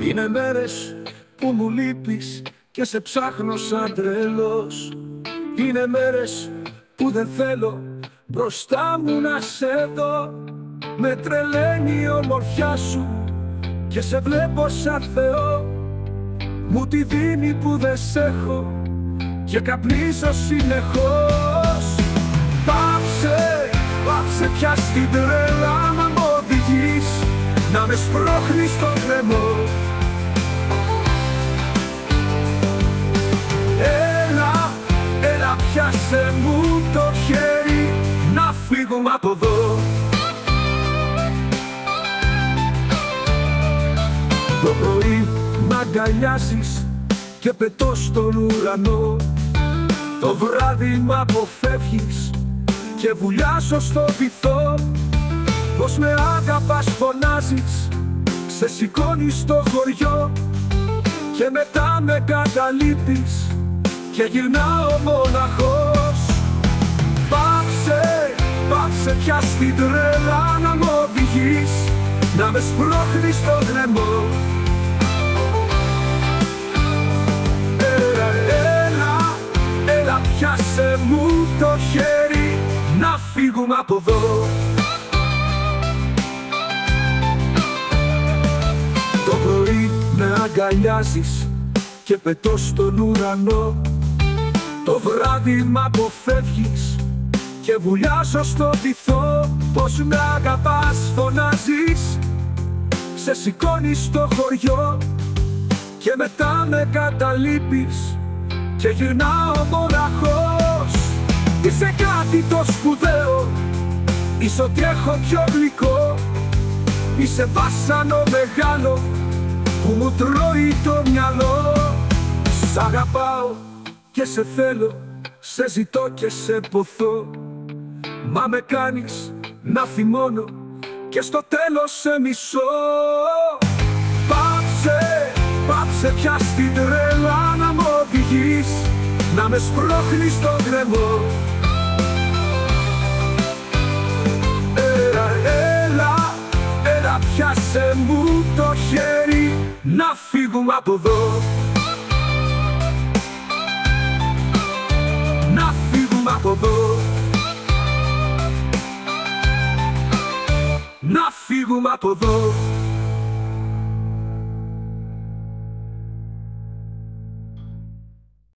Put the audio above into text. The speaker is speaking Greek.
Είναι μέρες που μου λείπεις και σε ψάχνω σαν τρελός. Είναι μέρες που δεν θέλω μπροστά μου να σε δω. Με τρελαίνει η ομορφιά σου και σε βλέπω σαν Θεό. Μου τη δίνει που δεν σ' έχω και καπνίζω συνεχώς. Πάψε πια στην τρέλα να μ' οδηγείς, να με σπρώχνεις στο κρεμό. Έλα πιάσε μου το χέρι, να φύγουμε από εδώ. Το πρωί μ' αγκαλιάζεις και πετώ στον ουρανό. Το βράδυ μ' αποφεύγεις και βουλιάζω στο βυθό. Πως με αγαπάς φωνάζεις, σε σηκώνεις στο χωριό και μετά με καταλείπεις και γυρνάω μοναχός. Πάψε πια στην τρέλα να μ' οδηγείς, να με σπρώχνεις στο γκρεμό. Έλα πιάσε μου το χέρι, να φύγουμε από εδώ. Το πρωί με αγκαλιάζεις και πετώ στον ουρανό. Το βράδυ μ' αποφεύγεις και βουλιάζω στο βυθό. Πως με αγαπάς φωνάζεις, σε σηκώνεις στο χωριό και μετά με καταλείπεις και γυρνάω μοναχός. Είσαι κάτι το σπουδαίο, είσαι ό,τι έχω πιο γλυκό. Είσαι βάσανο μεγάλο που μου τρώει το μυαλό. Σ' αγαπάω και σε θέλω, σε ζητώ και σε ποθώ. Μα με κάνεις να θυμώνω και στο τέλος σε μισώ. Πάψε πια στην τρέλα να μ' οδηγείς, να με σπρώχνεις στο γκρεμό. Έλα πιάσε μου το χέρι, να φύγουμε από εδώ. Να φύγουμε από εδώ. Να φύγουμε από εδώ.